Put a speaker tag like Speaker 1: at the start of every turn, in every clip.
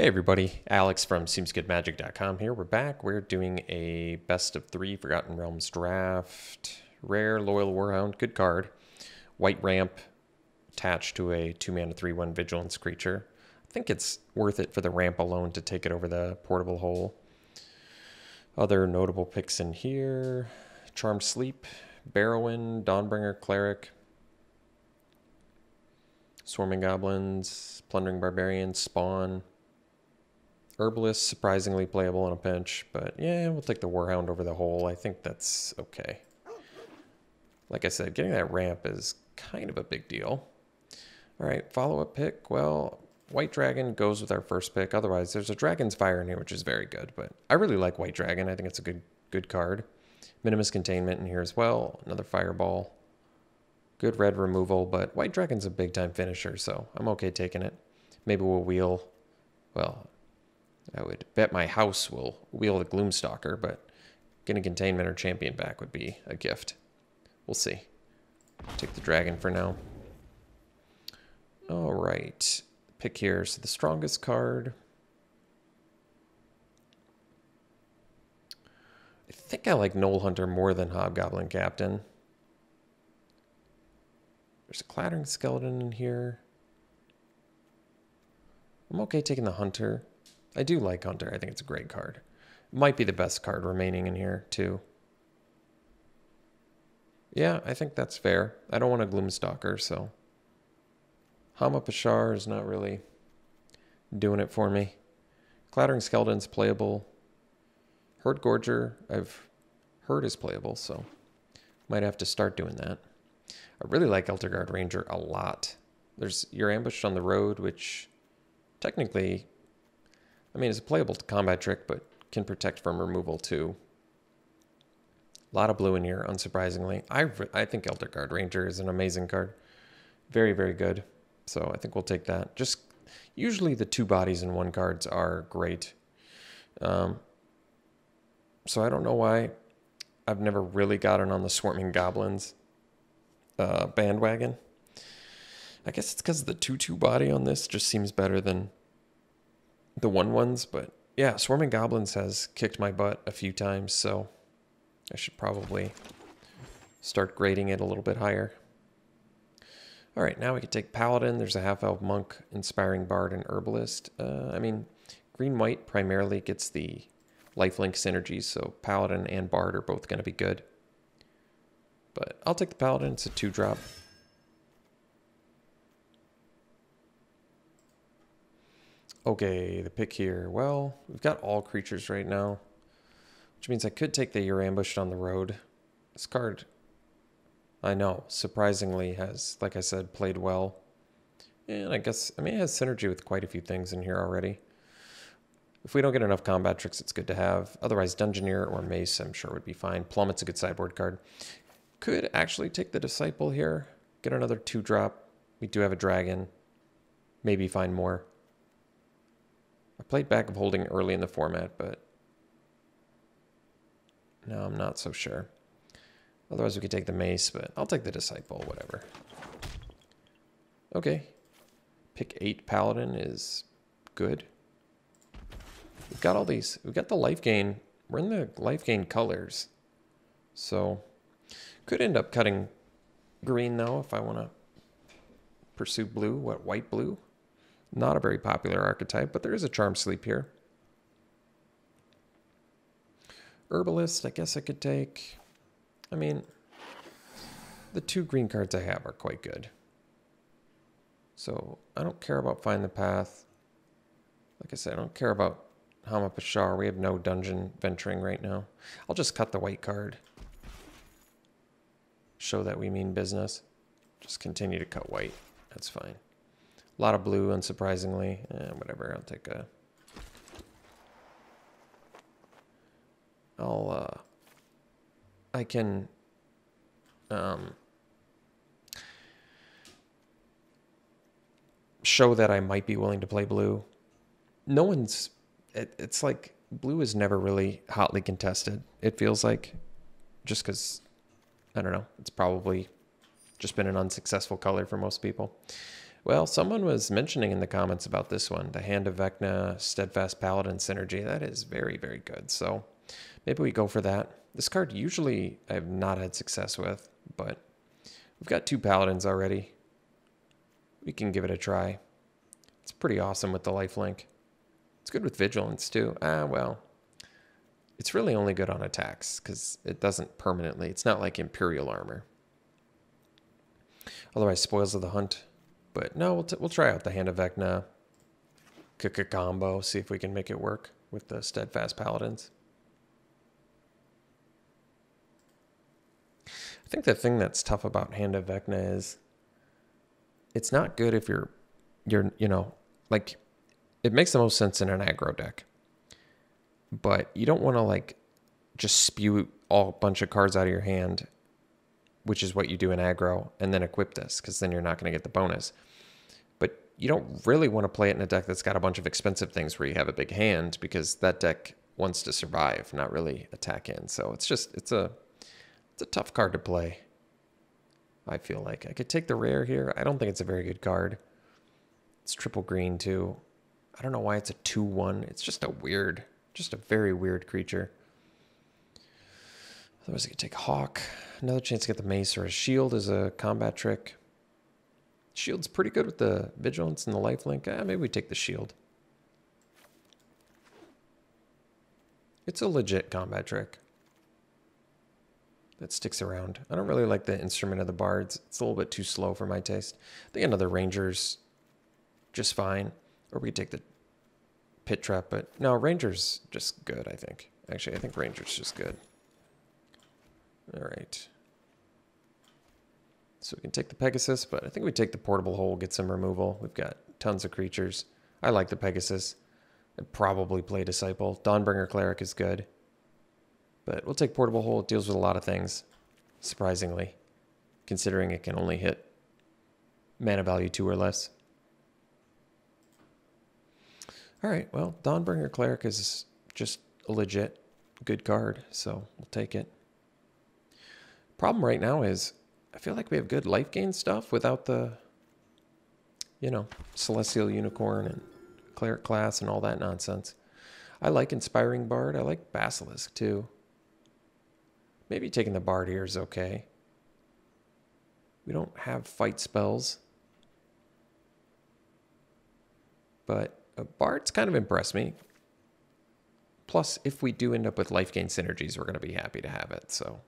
Speaker 1: Hey everybody, Alex from SeemsGoodMagic.com here. We're back. We're doing a best of 3 Forgotten Realms draft. Rare, Loyal Warhound, good card. White ramp attached to a 2-mana 3/1 Vigilance creature. I think it's worth it for the ramp alone to take it over the portable hole. Other notable picks in here: Charmed Sleep, Barrowin, Dawnbringer, Cleric, Swarming Goblins, Plundering Barbarian, Spawn. Herbalist, surprisingly playable on a pinch, but yeah, we'll take the Warhound over the hole. I think that's okay. Like I said, getting that ramp is kind of a big deal. All right, follow-up pick. Well, White Dragon goes with our first pick. Otherwise, there's a Dragon's Fire in here, which is very good, but I really like White Dragon. I think it's a good card. Minimus Containment in here as well. Another Fireball. Good red removal, but White Dragon's a big-time finisher, so I'm okay taking it. Maybe we'll wheel... Well, I would bet my house will wheel the Gloomstalker, but getting Containment or Champion back would be a gift. We'll see. Take the Dragon for now. All right. Pick here. So the strongest card. I think I like Knoll Hunter more than Hobgoblin Captain. There's a Clattering Skeleton in here. I'm okay taking the Hunter. I do like Hunter. I think it's a great card. Might be the best card remaining in here, too. Yeah, I think that's fair. I don't want a Gloomstalker, so... Hama Pashar is not really doing it for me. Clattering Skeleton's playable. Herd Gorger, I've heard is playable, so... Might have to start doing that. I really like Elderguard Ranger a lot. There's You're Ambushed on the Road, which... Technically... I mean, it's a playable combat trick, but can protect from removal too. A lot of blue in here, unsurprisingly. I think Elderguard Ranger is an amazing card. Very, very good. So I think we'll take that. Just usually the 2 bodies in 1 cards are great. So I don't know why I've never really gotten on the Swarming Goblins bandwagon. I guess it's because the 2/2 body on this just seems better than the 1/1s, but yeah, Swarming Goblins has kicked my butt a few times, so I should probably start grading it a little bit higher. All right, now we can take Paladin. There's a Half-Elf Monk, Inspiring Bard, and Herbalist. I mean, Green-White primarily gets the lifelink synergies, so Paladin and Bard are both going to be good. But I'll take the Paladin. It's a 2-drop. Okay, the pick here. Well, we've got all creatures right now, which means I could take the You're Ambushed on the Road. This card, I know, surprisingly has, like I said, played well. And I guess, I mean, it has synergy with quite a few things in here already. If we don't get enough combat tricks, it's good to have. Otherwise, Dungeoneer or Mace, I'm sure, would be fine. Plummet's a good sideboard card. Could actually take the Disciple here. Get another 2-drop. We do have a Dragon. Maybe find more. I played Bag of Holding early in the format, but no, I'm not so sure. Otherwise, we could take the Mace, but I'll take the Disciple, whatever. Okay. Pick 8 Paladin is good. We've got all these. We've got the life gain. We're in the life gain colors. So, could end up cutting green, though, if I want to pursue blue. What, white-blue? Not a very popular archetype, but there is a Charmed Sleep here. Herbalist, I guess I could take. I mean, the 2 green cards I have are quite good. So I don't care about Find the Path. Like I said, I don't care about Hama Pashar. We have no dungeon venturing right now. I'll just cut the white card. Show that we mean business. Just continue to cut white. That's fine. A lot of blue, unsurprisingly. Whatever, I'll take a... I can... show that I might be willing to play blue. No one's... It's like, blue is never really hotly contested, it feels like. Just because, I don't know, it's probably just been an unsuccessful color for most people. Well, someone was mentioning in the comments about this one, the Hand of Vecna Steadfast Paladin synergy. That is very, very good. So maybe we go for that. This card usually I have not had success with, but we've got 2 Paladins already. We can give it a try. It's pretty awesome with the lifelink. It's good with Vigilance too. Well, it's really only good on attacks because it doesn't permanently. It's not like Imperial Armor. Otherwise, Spoils of the Hunt. But no, we'll try out the Hand of Vecna combo, see if we can make it work with the Steadfast Paladins. I think the thing that's tough about Hand of Vecna is it's not good if you're you know, like, it makes the most sense in an aggro deck. But you don't want to, like, just spew a bunch of cards out of your hand, which is what you do in aggro, and then equip this, because then you're not going to get the bonus. But you don't really want to play it in a deck that's got a bunch of expensive things where you have a big hand, because that deck wants to survive, not really attack in. So it's a tough card to play, I feel like. I could take the rare here. I don't think it's a very good card. It's triple green, too. I don't know why it's a 2/1. It's just a very weird creature. Otherwise, I could take Hawk. Another chance to get the Mace or a Shield is a combat trick. Shield's pretty good with the Vigilance and the lifelink. Maybe we take the Shield. It's a legit combat trick that sticks around. I don't really like the Instrument of the Bards. It's a little bit too slow for my taste. I think another Ranger's just fine. Or we could take the Pit Trap, but no, Ranger's just good, I think. Actually, I think Ranger's just good. All right. So we can take the Pegasus, but I think we take the Portable Hole, get some removal. We've got tons of creatures. I like the Pegasus. I'd probably play Disciple. Dawnbringer Cleric is good. But we'll take Portable Hole. It deals with a lot of things, surprisingly, considering it can only hit mana value 2 or less. All right, well, Dawnbringer Cleric is just a legit good card, so we'll take it. Problem right now is I feel like we have good life gain stuff without the, you know, Celestial Unicorn and Cleric class and all that nonsense. I like Inspiring Bard. I like Basilisk, too. Maybe taking the Bard here is okay. We don't have fight spells. But Bard's kind of impressed me. Plus, if we do end up with life gain synergies, we're going to be happy to have it. So,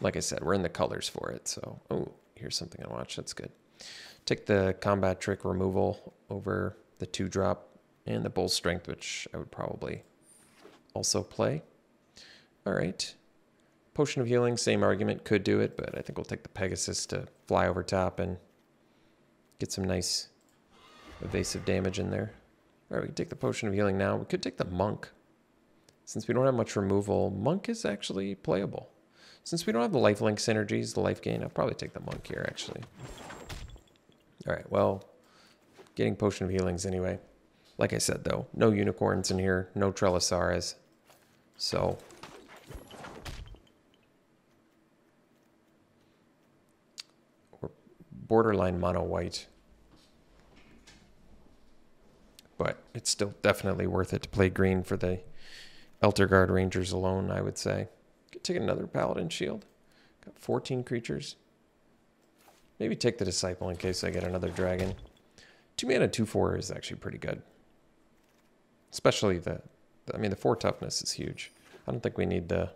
Speaker 1: like I said, we're in the colors for it. So, oh, here's something I watch. That's good. Take the combat trick removal over the 2-drop and the Bull Strength, which I would probably also play. All right. Potion of Healing, same argument, could do it, but I think we'll take the Pegasus to fly over top and get some nice evasive damage in there. All right, we can take the Potion of Healing now. We could take the Monk. Since we don't have much removal, Monk is actually playable. Since we don't have the lifelink synergies, the life gain, I'll probably take the Monk here, actually. All right, well, getting Potion of Healings anyway. Like I said, though, no Unicorns in here, no Trellisaras. So we're borderline mono-white. But it's still definitely worth it to play green for the Elterguard Rangers alone, I would say. Could take another Paladin Shield. Got 14 creatures. Maybe take the Disciple in case I get another dragon. 2 mana, 2/4 is actually pretty good. Especially the 4 toughness is huge. I don't think we need to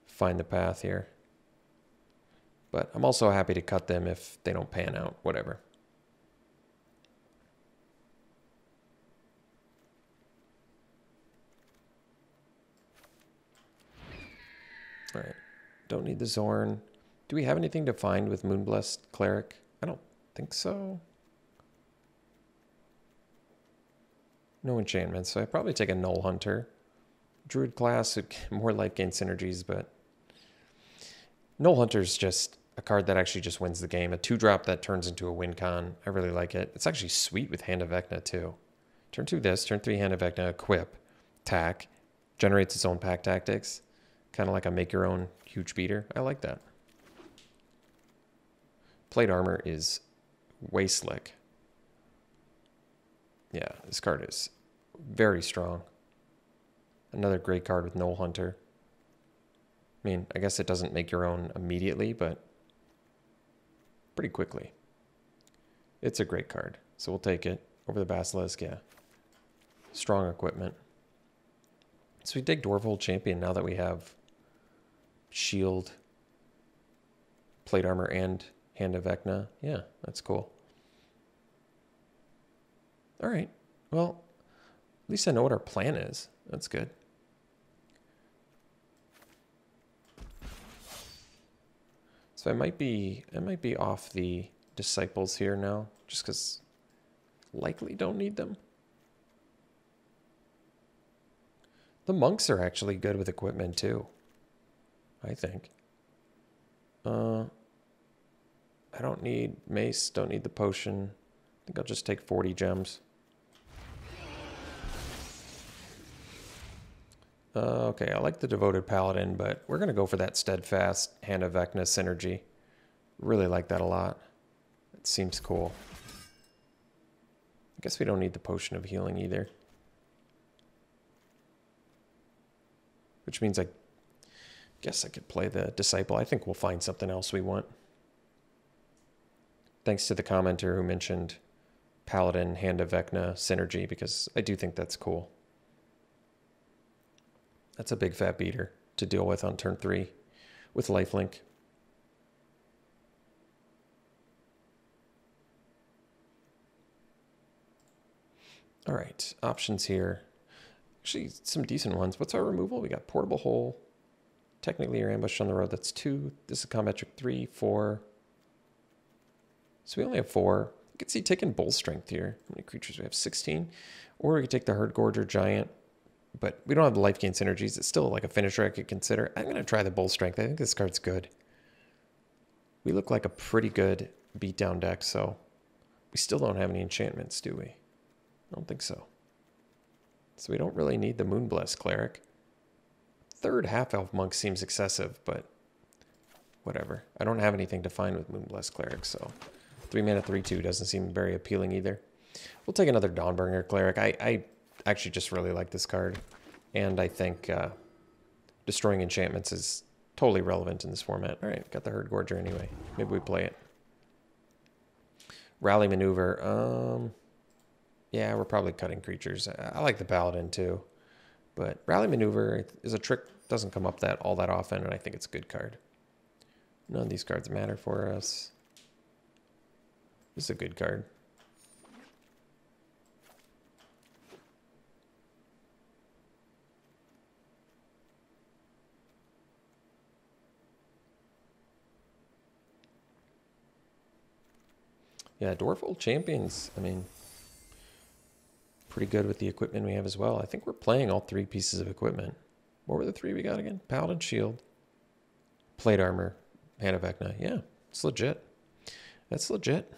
Speaker 1: find the path here. But I'm also happy to cut them if they don't pan out, whatever. All right, don't need the Zorn. Do we have anything to find with Moonblessed Cleric? I don't think so. No enchantments, so I probably take a Null Hunter. Druid class, more life gain synergies, but Null Hunter's just a card that actually just wins the game. A 2-drop that turns into a win con. I really like it. It's actually sweet with Hand of Vecna, too. Turn 2 this, turn 3 Hand of Vecna, equip, attack, generates its own pack tactics. Kind of like a make-your-own huge beater. I like that. Plate Armor is way slick. Yeah, this card is very strong. Another great card with Knoll Hunter. I mean, I guess it doesn't make your own immediately, but pretty quickly. It's a great card, so we'll take it over the Basilisk, yeah. Strong equipment. So we dig Dwarvold Champion now that we have Shield, Plate Armor, and Hand of Vecna. Yeah, that's cool. All right, well, at least I know what our plan is. That's good. So I might be off the Disciples here now, just because likely don't need them. The monks are actually good with equipment too, I think. I don't need mace, don't need the potion. I think I'll just take 40 gems. Okay, I like the Devoted Paladin, but we're going to go for that Steadfast Hand of Vecna synergy. Really like that a lot. It seems cool. I guess we don't need the Potion of Healing either. Which means I guess I could play the Disciple. I think we'll find something else we want. Thanks to the commenter who mentioned Paladin Hand of Vecna synergy, because I do think that's cool. That's a big fat beater to deal with on turn 3 with lifelink. All right, options here. Actually, some decent ones. What's our removal? We got Portable Hole. Technically, you're ambushed on the road. That's 2. This is combat trick 3, 4. So we only have 4. You can see taking Bull Strength here. How many creatures we have? 16. Or we could take the Herd Gorger Giant. But we don't have the life gain synergies. It's still like a finisher I could consider. I'm going to try the Bull Strength. I think this card's good. We look like a pretty good beatdown deck, so we still don't have any enchantments, do we? I don't think so. So we don't really need the Moonblessed Cleric. Third half-elf monk seems excessive, but whatever. I don't have anything to find with Moonblessed Cleric, so 3 mana 3/2 doesn't seem very appealing either. We'll take another Dawnbringer Cleric. I actually just really like this card, and I think destroying enchantments is totally relevant in this format. All right, got the Herd Gorger anyway. Maybe we play it. Rally Maneuver. Yeah, we're probably cutting creatures. I like the Paladin too, but Rally Maneuver is a trick, doesn't come up all that often, and I think it's a good card. None of these cards matter for us. This is a good card. Yeah, Dwarvold Champions, I mean, pretty good with the equipment we have as well. I think we're playing all 3 pieces of equipment. What were the 3 we got again? Paladin Shield, Plate Armor, Hand of Vecna. Yeah, it's legit. That's legit.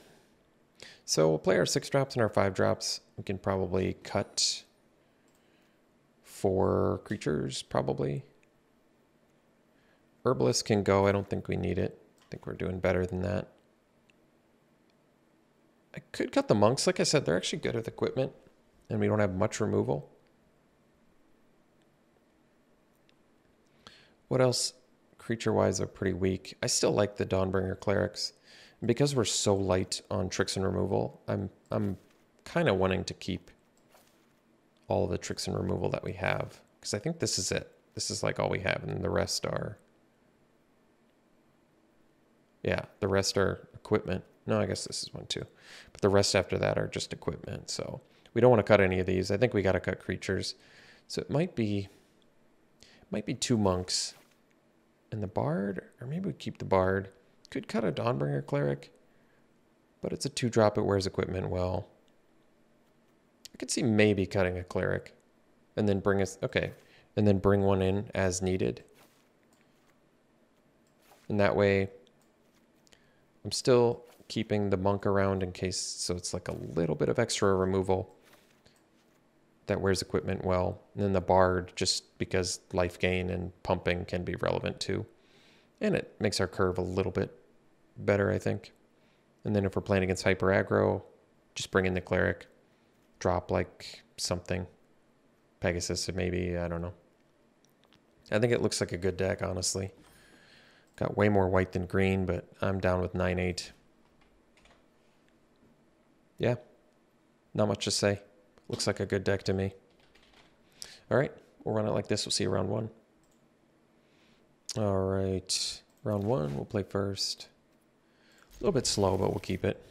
Speaker 1: So we'll play our 6 drops and our 5 drops. We can probably cut 4 creatures, probably. Herbalist can go. I don't think we need it. I think we're doing better than that. I could cut the monks. Like I said, they're actually good with equipment, and we don't have much removal. What else? Creature-wise, they're pretty weak. I still like the Dawnbringer Clerics. And because we're so light on tricks and removal, I'm kind of wanting to keep all the tricks and removal that we have, because I think this is it. This is like all we have, and the rest are... Yeah, the rest are equipment. No, I guess this is one too. But the rest after that are just equipment. So we don't want to cut any of these. I think we got to cut creatures. So it might be 2 monks and the bard, or maybe we keep the bard. Could cut a Dawnbringer Cleric, but it's a 2-drop. It wears equipment well. I could see maybe cutting a cleric and then bring us, okay, and then bring one in as needed. And that way I'm still keeping the monk around in case, so it's like a little bit of extra removal that wears equipment well. And then the bard, just because life gain and pumping can be relevant too. And it makes our curve a little bit better, I think. And then if we're playing against hyper aggro, just bring in the cleric, drop like something. Pegasus, maybe, I don't know. I think it looks like a good deck, honestly. Got way more white than green, but I'm down with 9-8. Yeah, not much to say. Looks like a good deck to me. All right, we'll run it like this. We'll see you round one. All right, round one, we'll play first. A little bit slow, but we'll keep it.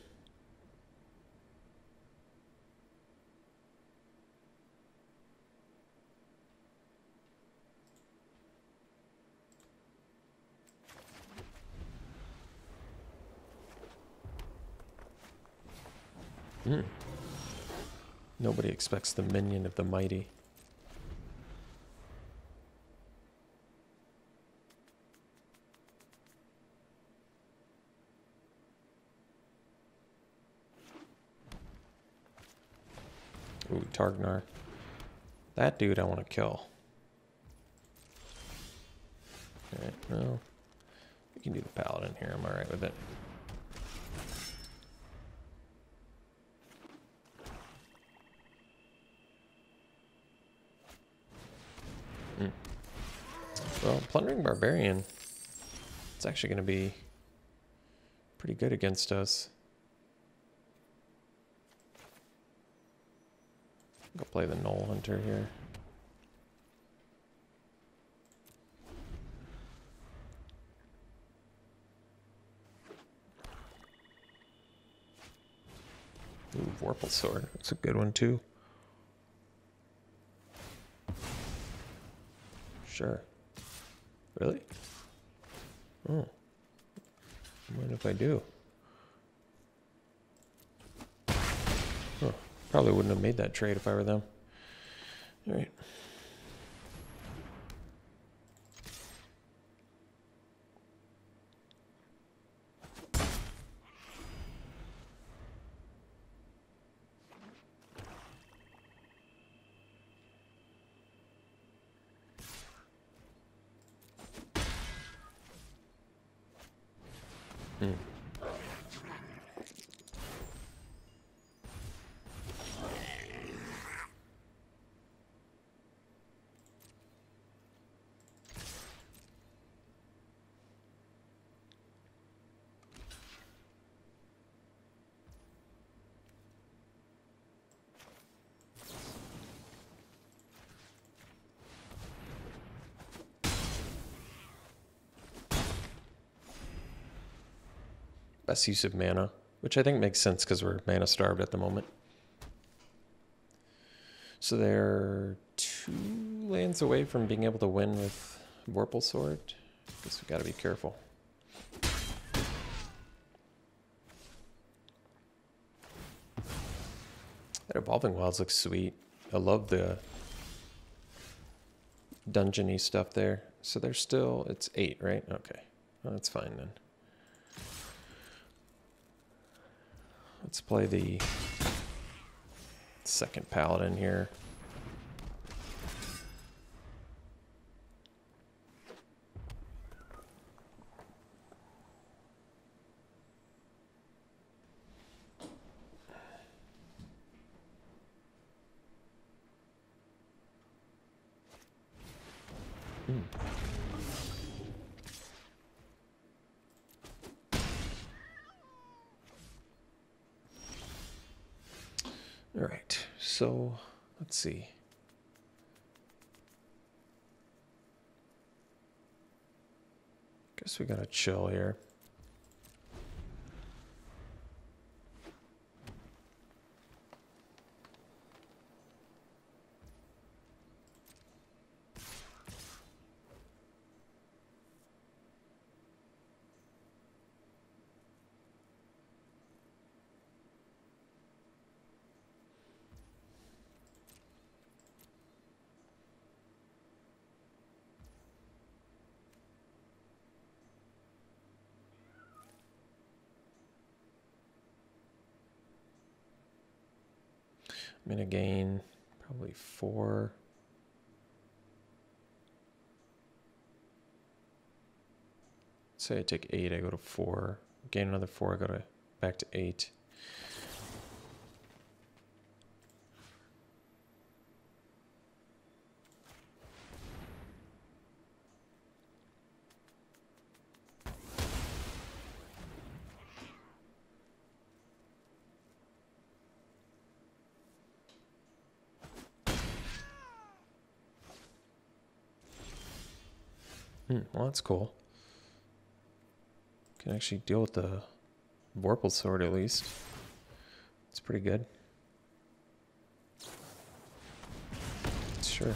Speaker 1: Nobody expects the minion of the mighty. Ooh, Targnar. That dude I want to kill. Alright, well, we can do the Paladin here. I'm alright with it. Well, Plundering Barbarian, it's actually going to be pretty good against us. Go play the Knoll Hunter here. Ooh, Vorpal Sword. That's a good one too. Sure. Really? Oh. Mind if I do? Huh. Probably wouldn't have made that trade if I were them. All right. Best use of mana, which I think makes sense because we're mana starved at the moment. So they're 2 lands away from being able to win with Vorpal Sword. Guess we gotta be careful. That Evolving Wilds looks sweet. I love the dungeony stuff there. So they're still, it's 8, right? Okay, well, that's fine then. Let's play the second Paladin here. All right, so let's see. Guess we gotta chill here. I'm gonna gain probably 4. Say I take 8, I go to 4. Gain another 4, I go to back to 8. Well, that's cool. Can actually deal with the Vorpal Sword at least. It's pretty good. Sure.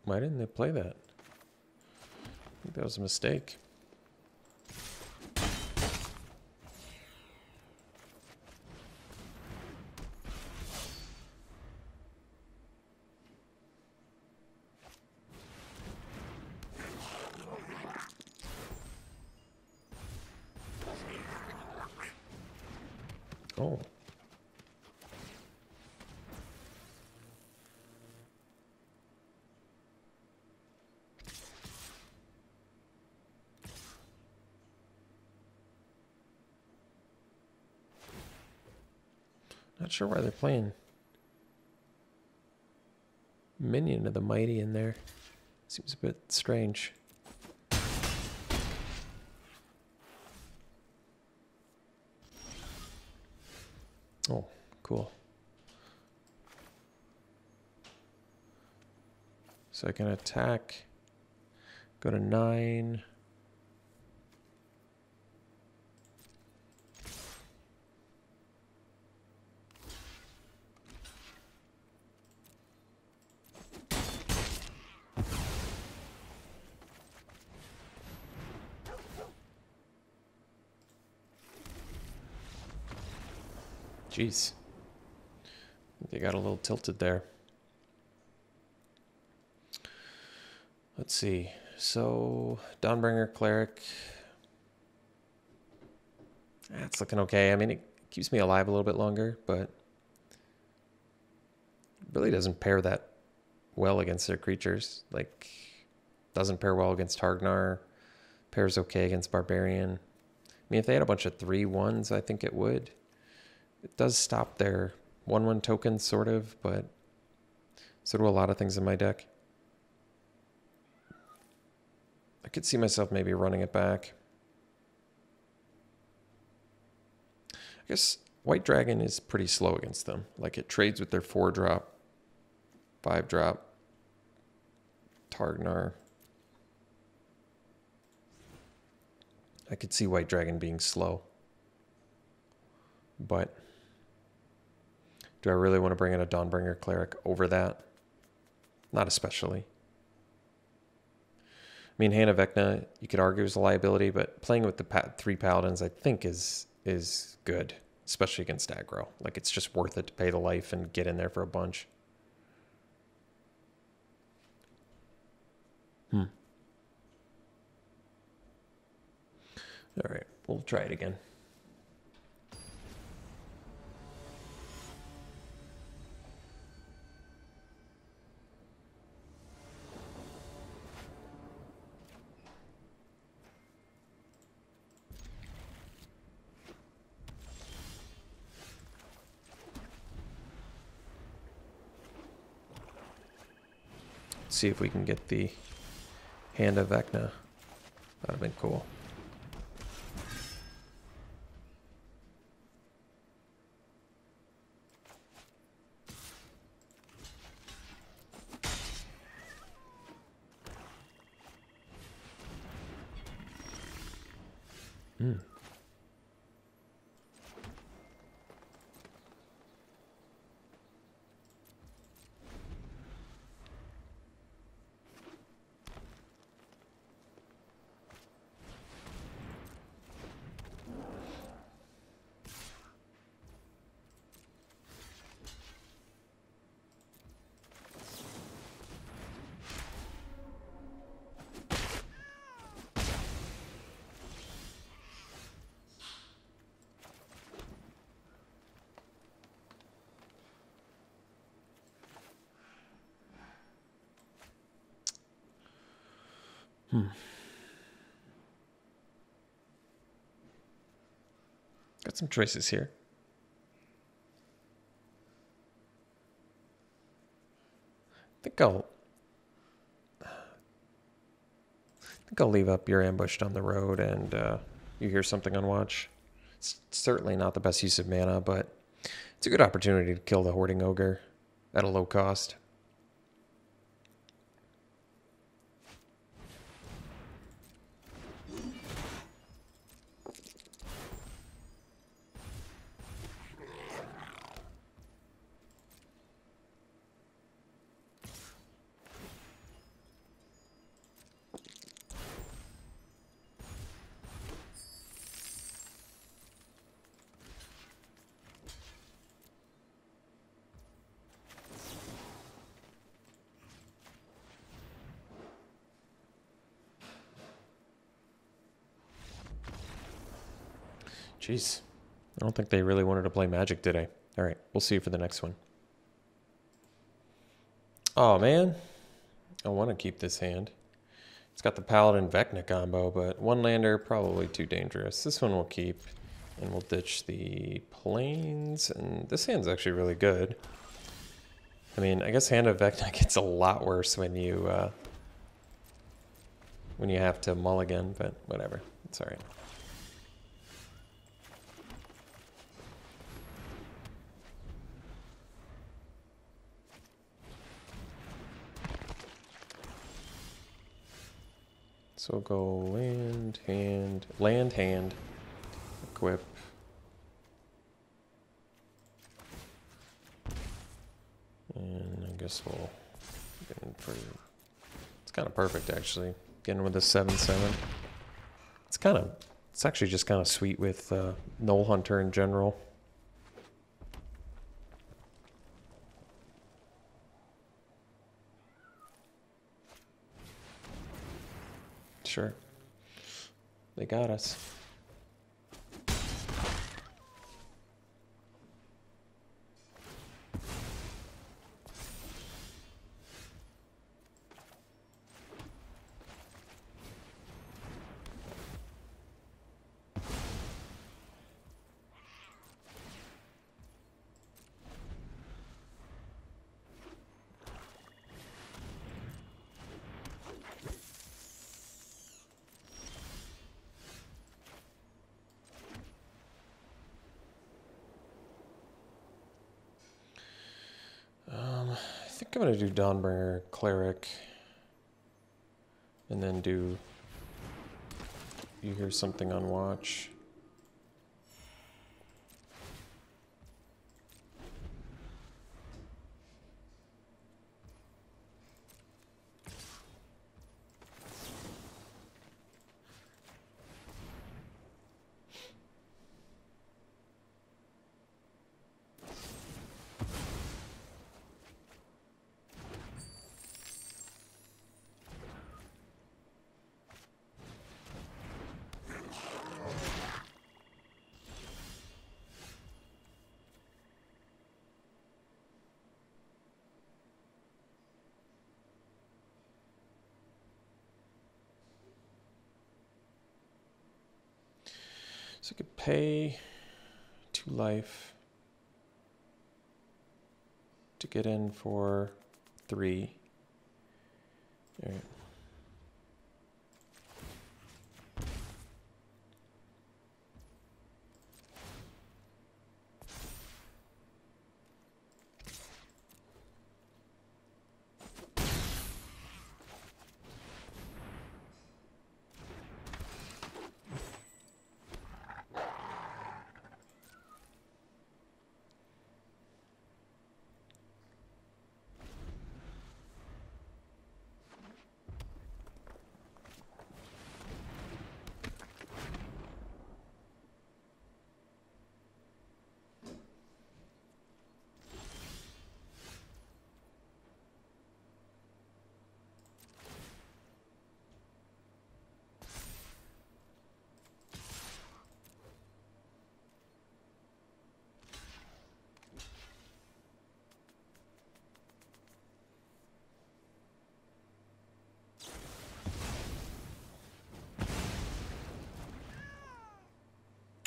Speaker 1: Why didn't they play that? I think that was a mistake. Oh. Not sure why they're playing Minion of the Mighty in there. Seems a bit strange. Oh, cool. So I can attack, go to 9. Jeez. They got a little tilted there. Let's see. So, Dawnbringer Cleric. That's looking okay. I mean, it keeps me alive a little bit longer, but it really doesn't pair that well against their creatures. Like, doesn't pair well against Targnar. Pairs okay against Barbarian. I mean, if they had a bunch of 3/1s, I think it would. It does stop their 1/1 tokens, sort of, but so do a lot of things in my deck. I could see myself maybe running it back. I guess White Dragon is pretty slow against them. Like, it trades with their 4-drop, 5-drop, Targnar. I could see White Dragon being slow. But do I really want to bring in a Dawnbringer Cleric over that? Not especially. I mean, Hand of Vecna, you could argue is a liability, but playing with the 3 Paladins, I think, is good, especially against aggro. Like, it's just worth it to pay the life and get in there for a bunch. All right, we'll try it again. See if we can get the Hand of Vecna. That'd have been cool. Hmm. Got some choices here. I think I'll leave up your ambushed on the road and you hear something on watch. It's certainly not the best use of mana, but it's a good opportunity to kill the Hoarding Ogre at a low cost. Jeez. I don't think they really wanted to play Magic today. All right, we'll see you for the next one. Oh, man. I want to keep this hand. It's got the Paladin Vecna combo, but one lander, probably too dangerous. This one we'll keep, and we'll ditch the plains. And this hand's actually really good. I mean, I guess Hand of Vecna gets a lot worse when you have to mulligan, but whatever. It's all right. So go land, hand, equip. And I guess we'll get in for, it's kind of perfect actually. Getting with the 7/7. It's actually just kind of sweet with Null Hunter in general. Sure. They got us. I think I'm going to do Dawnbringer Cleric. And then do... You hear something on watch. So I could pay 2 life to get in for 3. All right.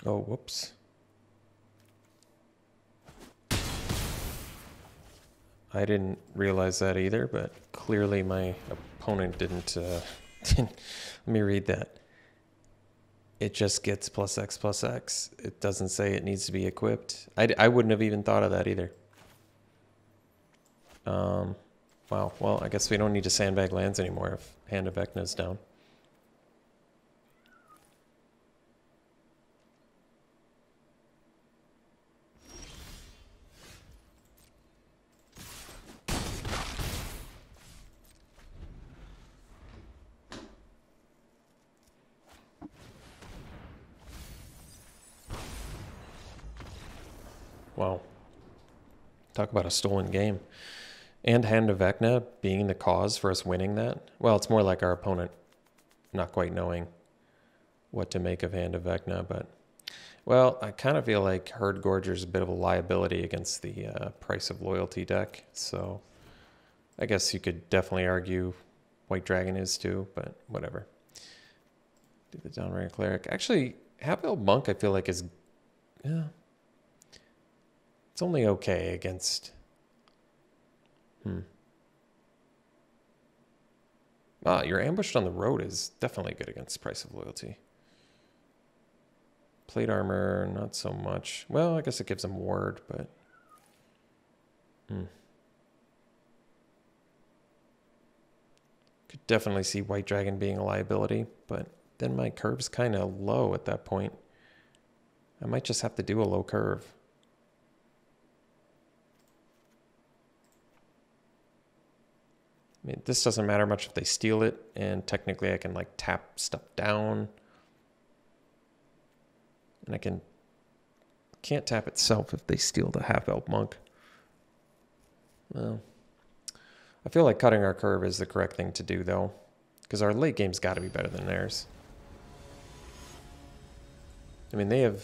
Speaker 1: Oh, whoops. I didn't realize that either, but clearly my opponent didn't. Let me read that. It just gets +X+X. It doesn't say it needs to be equipped. I wouldn't have even thought of that either. Wow. Well, I guess we don't need to sandbag lands anymore if Hand of Vecna's down. Wow. Talk about a stolen game. And Hand of Vecna being the cause for us winning that. Well, it's more like our opponent not quite knowing what to make of Hand of Vecna, but... Well, I kind of feel like Herd Gorger is a bit of a liability against the Price of Loyalty deck, so... I guess you could definitely argue White Dragon is too, but whatever. Do the Downright Cleric. Actually, Half-Elf Monk I feel like is... Yeah. It's only okay against... Ah, you're ambushed on the road is definitely good against Price of Loyalty. Plate armor, not so much. Well, I guess it gives him ward, but... Could definitely see White Dragon being a liability, but then my curve's kind of low at that point. I might just have to do a low curve. I mean, this doesn't matter much if they steal it, and technically I can like tap stuff down. And I can't tap itself if they steal the Half-Elf Monk. Well, I feel like cutting our curve is the correct thing to do though, because our late game's got to be better than theirs. I mean, they have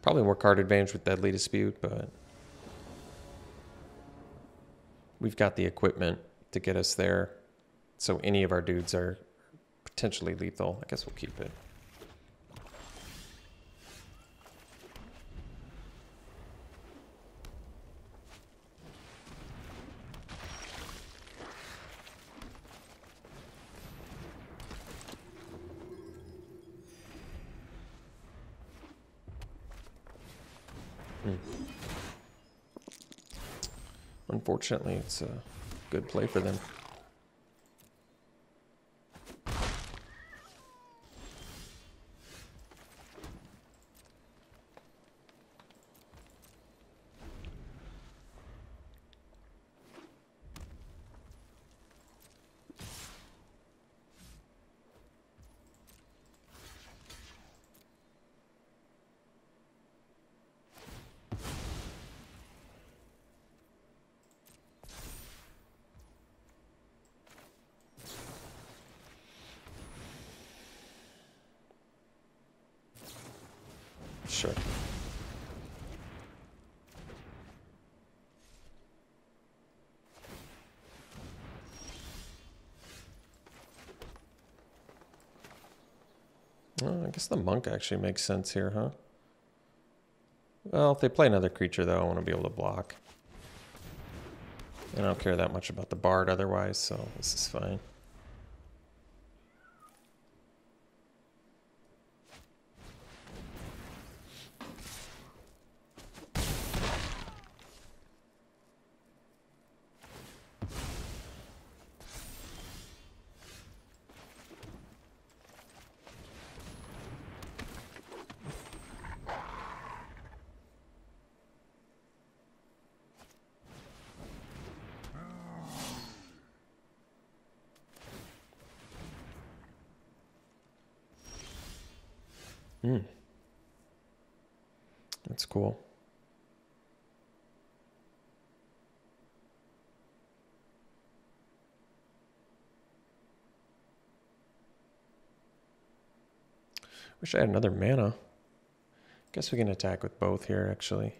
Speaker 1: probably more card advantage with Deadly Dispute, but we've got the equipment to get us there. So any of our dudes are potentially lethal. I guess we'll keep it. Unfortunately, it's a good play for them. Sure. I guess the monk actually makes sense here, huh? Well, if they play another creature, though, I want to be able to block. And I don't care that much about the bard otherwise, so this is fine. That's cool. Wish I had another mana. Guess we can attack with both here, actually.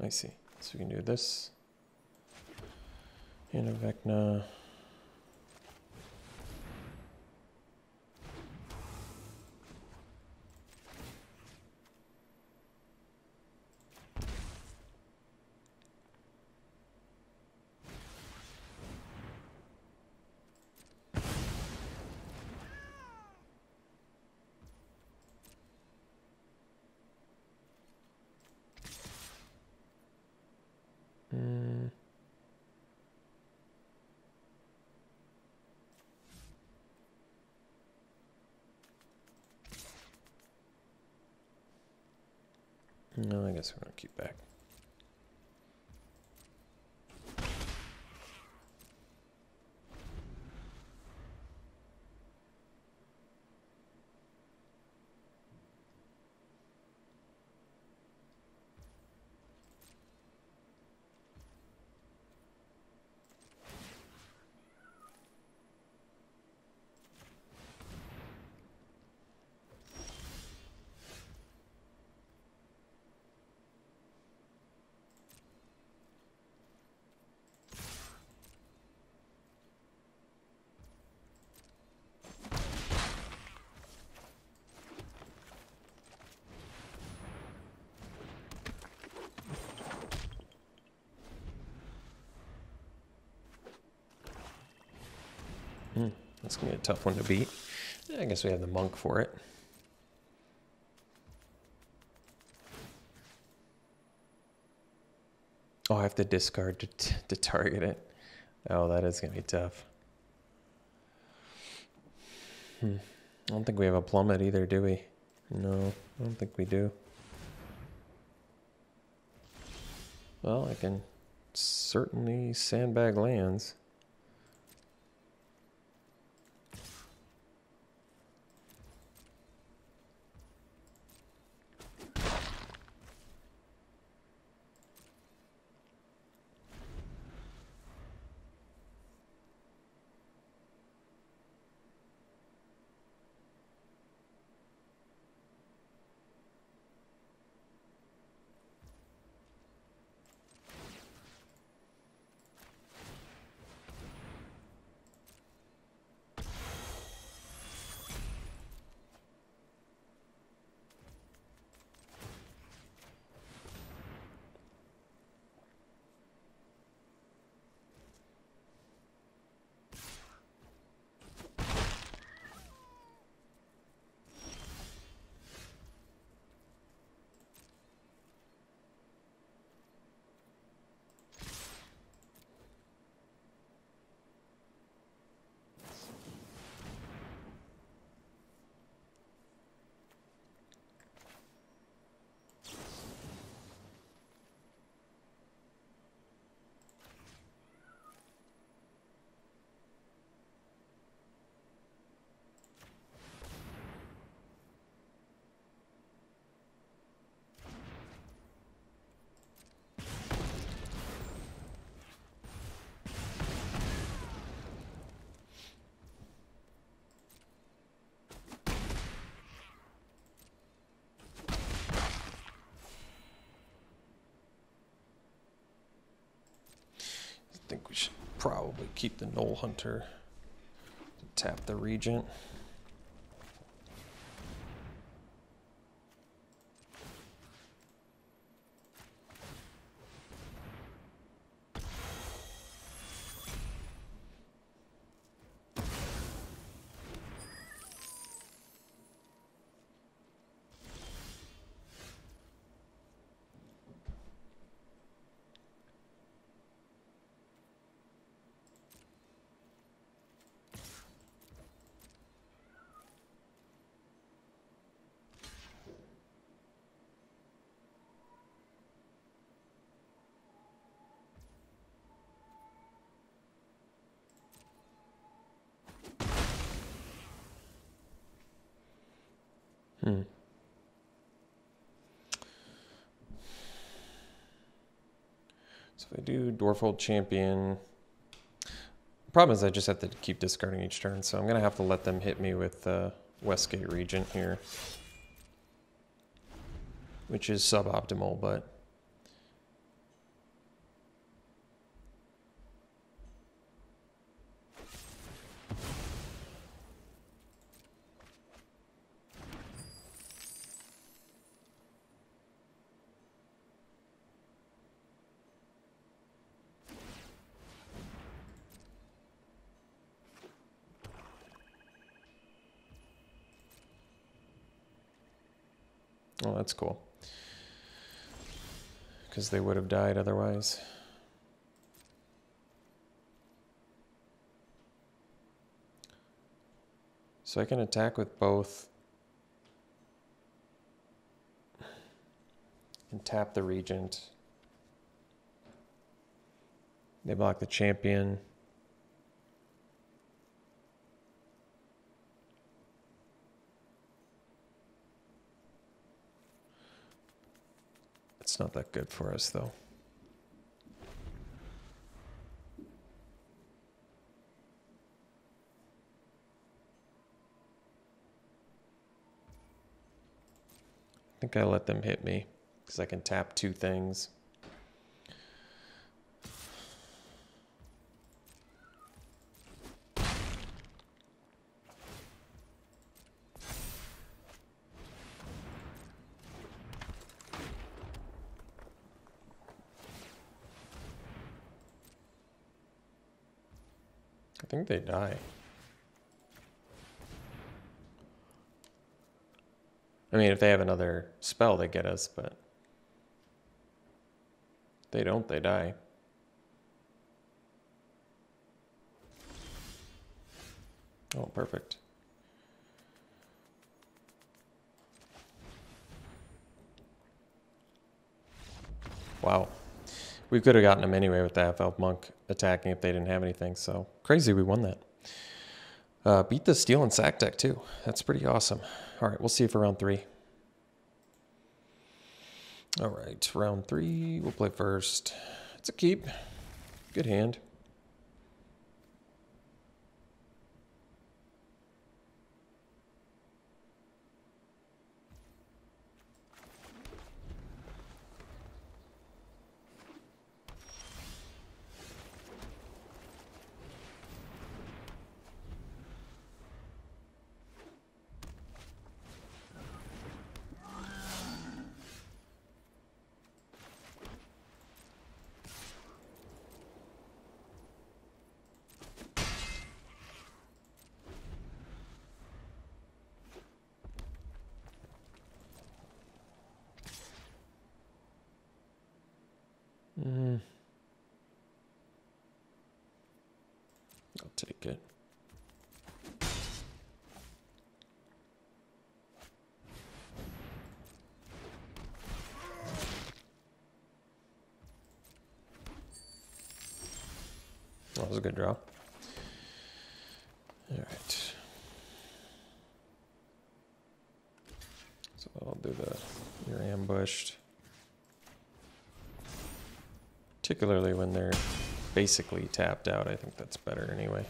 Speaker 1: I see. So we can do this. Innovecna. No, I guess we're going to keep back. That's going to be a tough one to beat. I guess we have the monk for it. Oh, I have to discard to target it. Oh, that is going to be tough. I don't think we have a plummet either, do we? No, I don't think we do. Well, I can certainly sandbag lands. I think we should probably keep the Knoll Hunter to tap the Regent. So if I do Dwarfold Champion, the problem is I just have to keep discarding each turn, so I'm going to have to let them hit me with Westgate Regent here, which is suboptimal, but Oh, that's cool. Because they would have died otherwise. So I can attack with both. And tap the Regent. They block the champion. It's not that good for us, though. I think I let them hit me because I can tap 2 things. I think they die. I mean, if they have another spell, they get us, but if they don't, they die. Oh, perfect. Wow. We could have gotten him anyway with the half-elf monk attacking if they didn't have anything, so crazy we won that. Beat the steel and sack deck too. That's pretty awesome. All right, we'll see you for round 3. All right, round 3, we'll play first. It's a keep. Good hand. I'll take it. That was a good draw. All right. So I'll do you're ambushed. Particularly when they're basically tapped out, I think that's better anyway.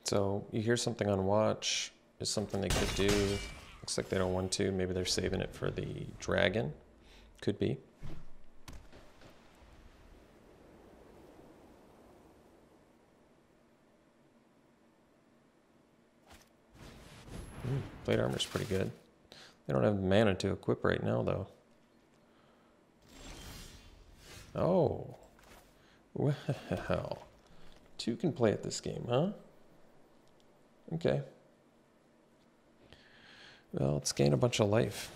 Speaker 1: So you hear something on watch is something they could do. Looks like they don't want to. Maybe they're saving it for the dragon. Could be. Plate armor's pretty good. They don't have mana to equip right now, though. Oh. Well. 2 can play at this game, huh? Okay. Well, let's gain a bunch of life.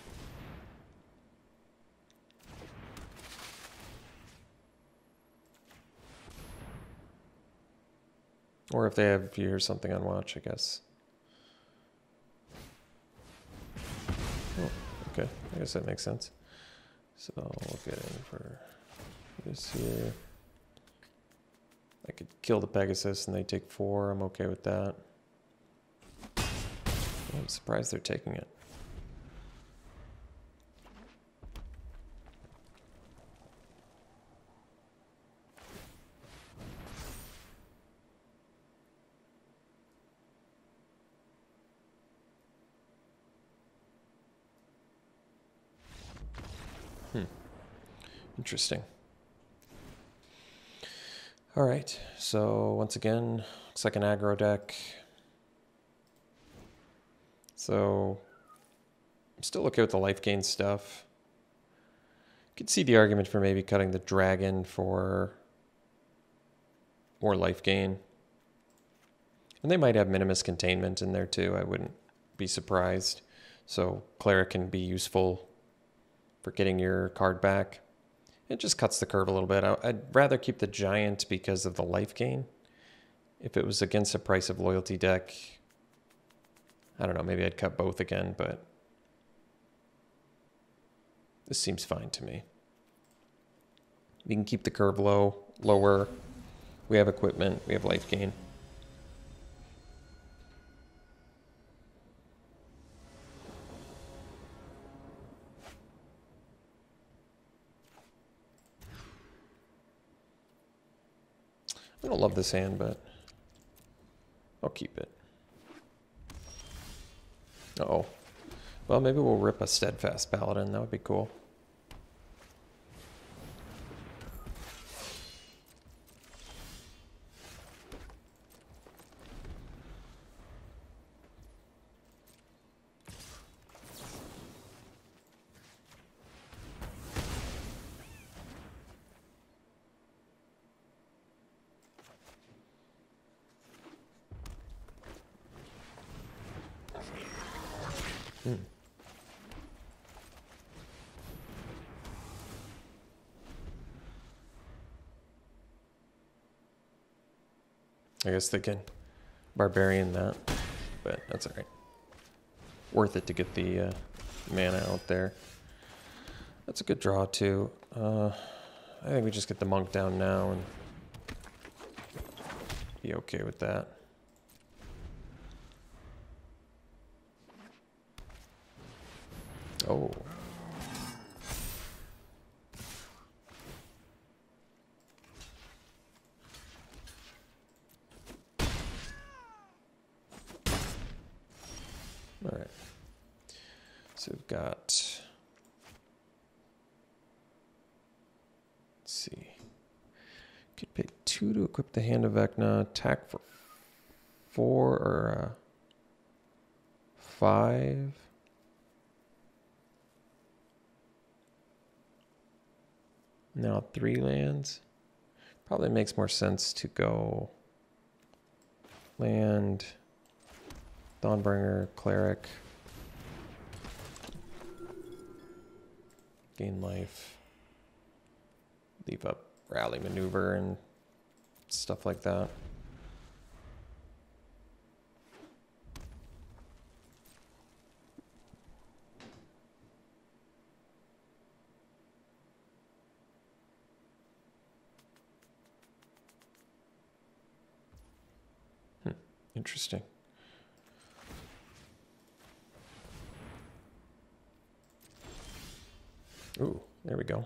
Speaker 1: Or if you hear something on watch, I guess. Oh, okay. I guess that makes sense. So we'll get in for this here. I could kill the Pegasus and they take 4. I'm okay with that. I'm surprised they're taking it. Interesting. All right, so once again, looks like an aggro deck. So I'm still okay with the life gain stuff. You could see the argument for maybe cutting the dragon for more life gain. And they might have minimus containment in there too. I wouldn't be surprised. So cleric can be useful for getting your card back. It just cuts the curve a little bit. I'd rather keep the giant because of the life gain. If it was against a price of loyalty deck, I don't know, maybe I'd cut both again, but this seems fine to me. We can keep the curve lower. We have equipment, we have life gain. I don't love this hand, but I'll keep it. Uh-oh. Well, maybe we'll rip a Steadfast Paladin. That would be cool. I guess they can barbarian that, but that's all right. Worth it to get the mana out there. That's a good draw too. I think we just get the monk down now and be okay with that. Oh. All right. So we've got, let's see. Could pay 2 to equip the Hand of Vecna, attack for 4 or 5. Now 3 lands. Probably makes more sense to go land, Dawnbringer, Cleric, gain life, leave up Rally Maneuver and stuff like that. Interesting. Ooh, there we go.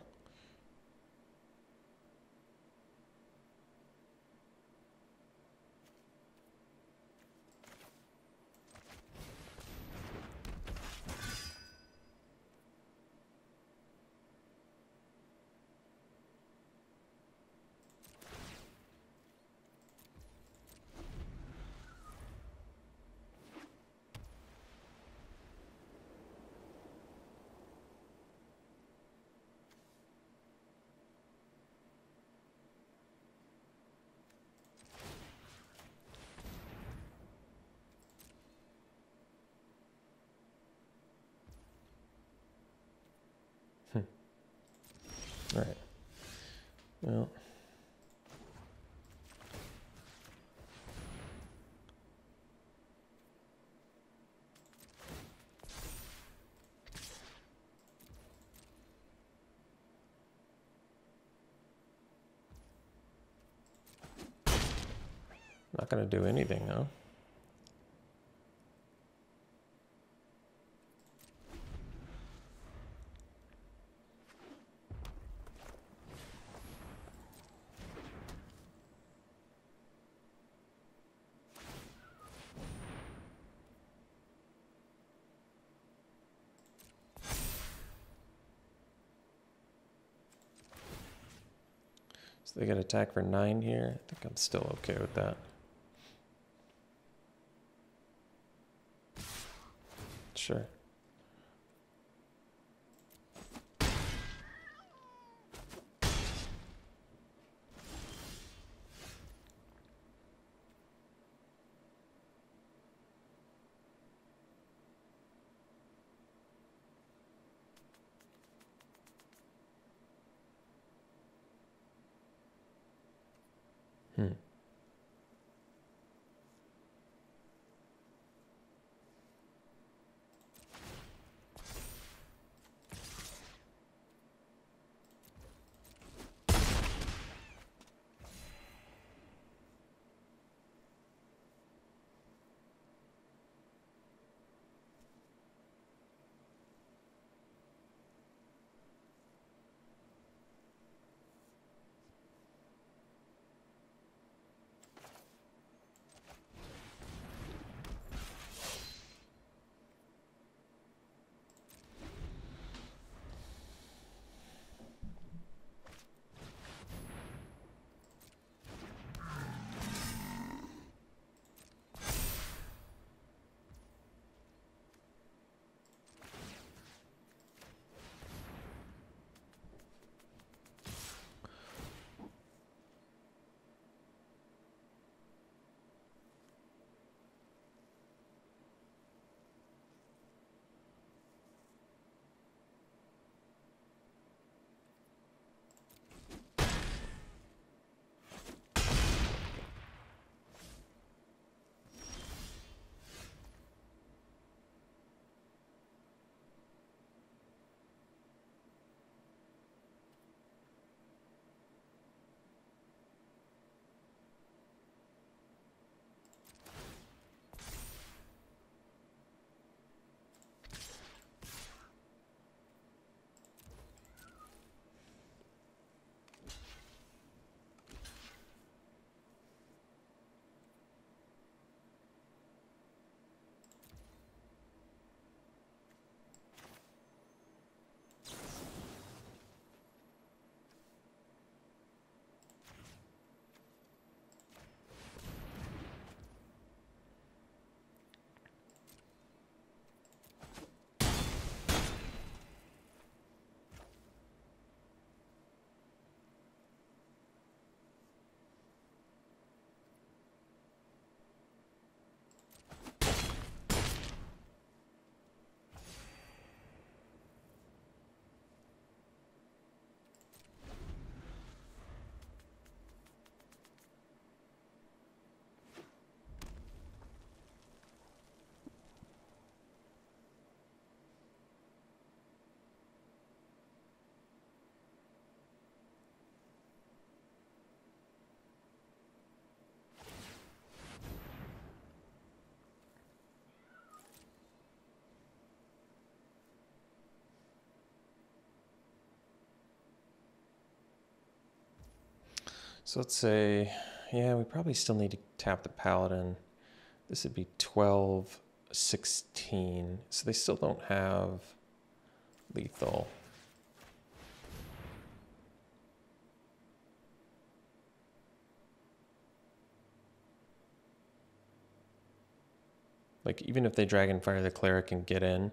Speaker 1: All right. Well, going to do anything, huh? So they get attack for 9 here. I think I'm still okay with that. Sure. Hmm. So let's say, yeah, we probably still need to tap the Paladin. This would be 12, 16. So they still don't have lethal. Like, even if they Dragonfire the Cleric and get in,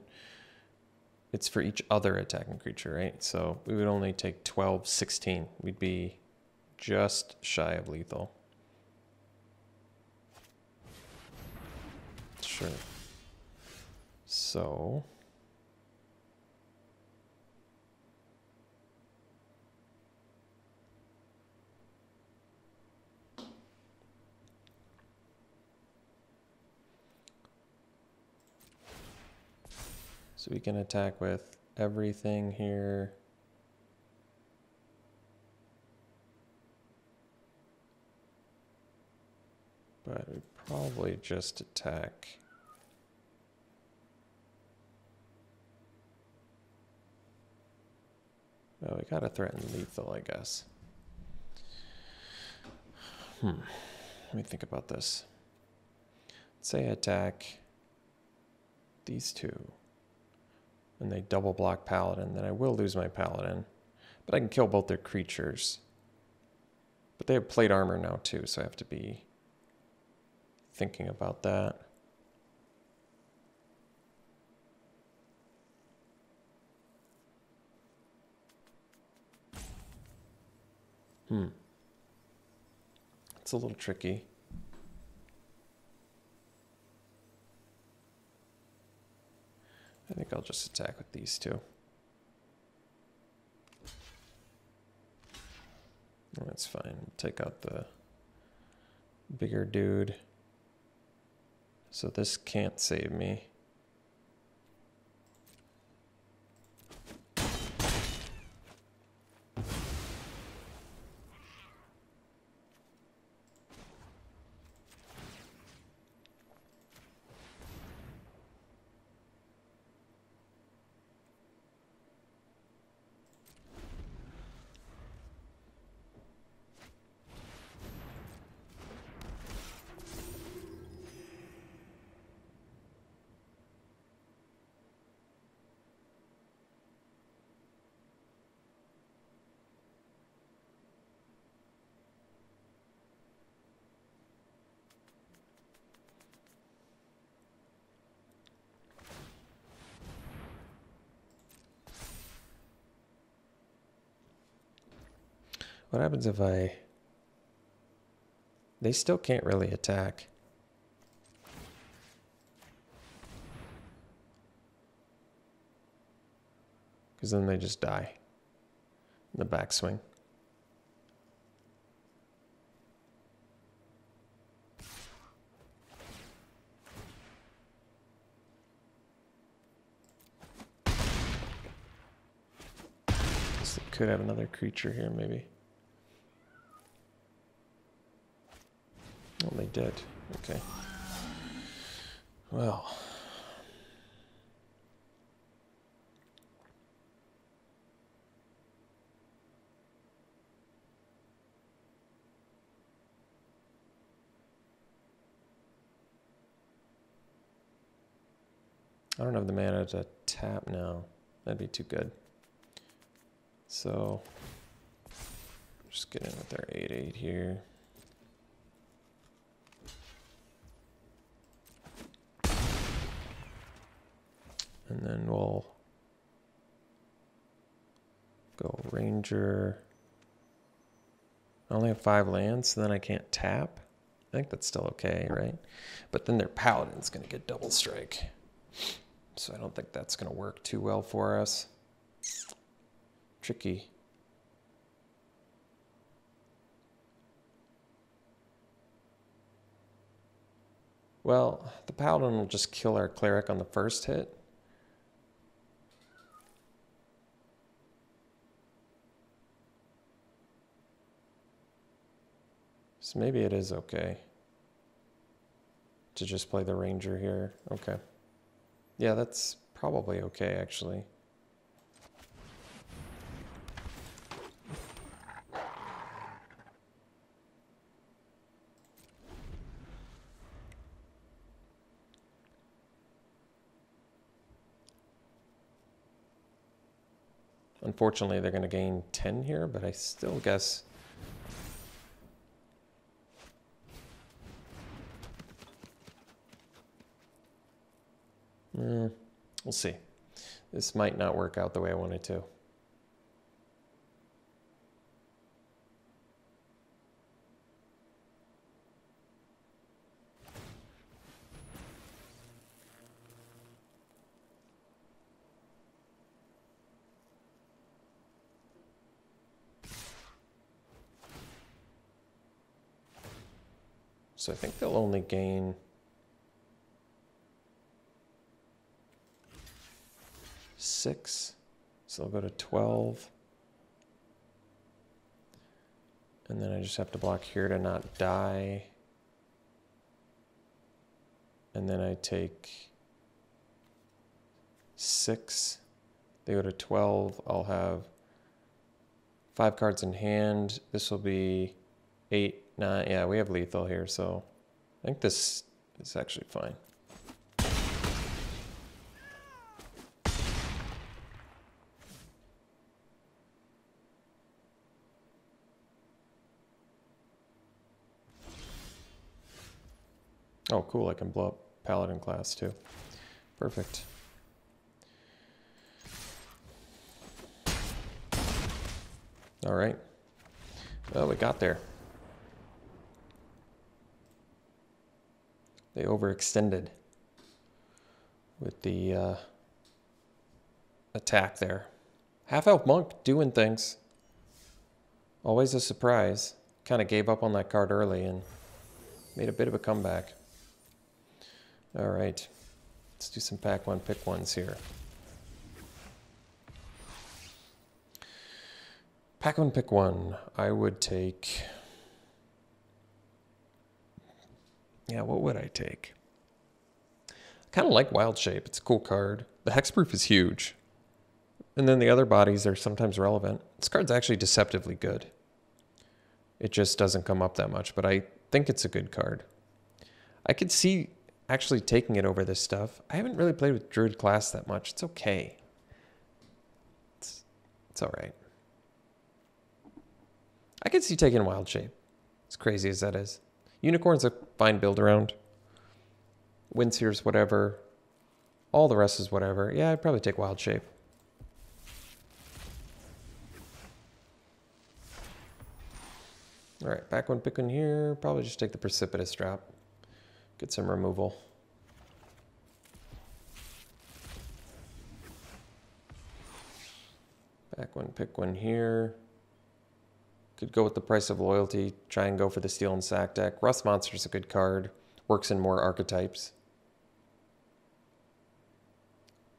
Speaker 1: it's for each other attacking creature, right? So we would only take 12, 16. We'd be just shy of lethal. Sure. So we can attack with everything here. But we probably just attack. Well, we gotta threaten lethal, I guess. Let me think about this. Let's say I attack these two, and they double block Paladin, then I will lose my Paladin. But I can kill both their creatures. But they have plate armor now too, so I have to be thinking about that. It's a little tricky. I think I'll just attack with these two. That's fine. Take out the bigger dude. So this can't save me. What happens if they still can't really attack. Because then they just die in the backswing. So they could have another creature here, maybe. Oh, they did. Okay. Well. I don't have the mana to tap now. That'd be too good. So, just get in with our 8/8 here. And then we'll go Ranger. I only have 5 lands, so then I can't tap. I think that's still okay, right? But then their Paladin's going to get double strike. So I don't think that's going to work too well for us. Tricky. Well, the Paladin will just kill our Cleric on the first hit. So maybe it is okay to just play the Ranger here. Okay. Yeah, that's probably okay, actually. Unfortunately, they're going to gain 10 here, but I still guess... we'll see. This might not work out the way I wanted to. So I think they'll only gain... six, so I'll go to 12. And then I just have to block here to not die. And then I take 6. They go to 12. I'll have 5 cards in hand. This will be 8, 9. Yeah, we have lethal here, so I think this is actually fine. Oh, cool. I can blow up Paladin class too. Perfect. All right. Well, we got there. They overextended with the attack there. Half-elf monk doing things. Always a surprise. Kind of gave up on that card early and made a bit of a comeback. All right. Let's do some pack one, pick ones here. Pack one, pick one. I would take... Yeah, what would I take? I kind of like Wild Shape. It's a cool card. The hexproof is huge. And then the other bodies are sometimes relevant. This card's actually deceptively good. It just doesn't come up that much, but I think it's a good card. I could see actually taking it over this stuff. I haven't really played with Druid class that much. It's okay. It's all right. I could see taking Wild Shape, as crazy as that is. Unicorn's a fine build around. Windseer's whatever. All the rest is whatever. Yeah, I'd probably take Wild Shape. All right, back one, pick one here. Probably just take the Precipitous drop. Get some removal. Back one, pick one here. Could go with the Price of Loyalty. Try and go for the Steel and Sack deck. Rust Monster's a good card. Works in more archetypes.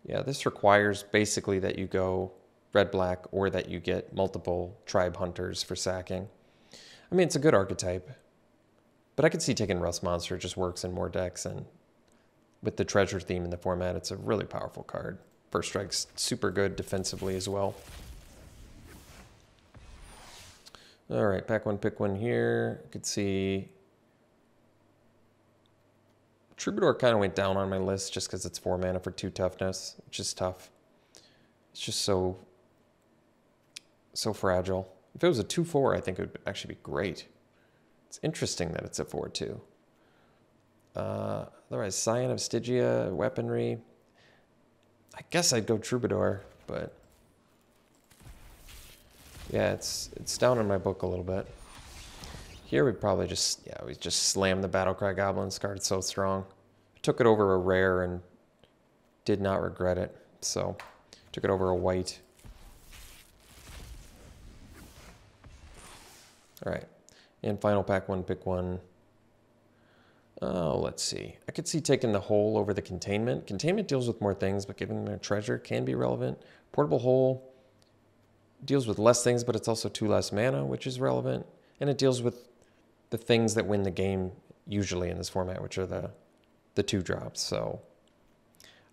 Speaker 1: Yeah, this requires basically that you go red-black or that you get multiple Tribe Hunters for sacking. I mean, it's a good archetype. But I could see taking Rust Monster. It just works in more decks, and with the treasure theme in the format, it's a really powerful card. First Strike's super good defensively as well. All right, pack one, pick one here. You could see Troubadour kind of went down on my list just because it's 4 mana for 2 toughness, which is tough. It's just so fragile. If it was a 2/4, I think it would actually be great. It's interesting that it's a 4/2. Otherwise, Scion of Stygia, weaponry. I guess I'd go Troubadour, but yeah, it's down in my book a little bit. Here we'd probably just, yeah, we just slam the Battlecry Goblins card. It's so strong. I took it over a rare and did not regret it. So took it over a white. All right, and final pack one, pick one. Oh, let's see. I could see taking the Hole over the Containment. Containment deals with more things, but giving them a treasure can be relevant. Portable Hole deals with less things, but it's also 2 less mana, which is relevant. And it deals with the things that win the game usually in this format, which are the 2 drops. So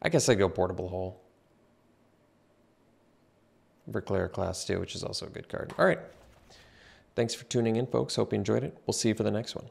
Speaker 1: I guess I'd go Portable Hole. Bricklayer class too, which is also a good card. All right. Thanks for tuning in, folks. Hope you enjoyed it. We'll see you for the next one.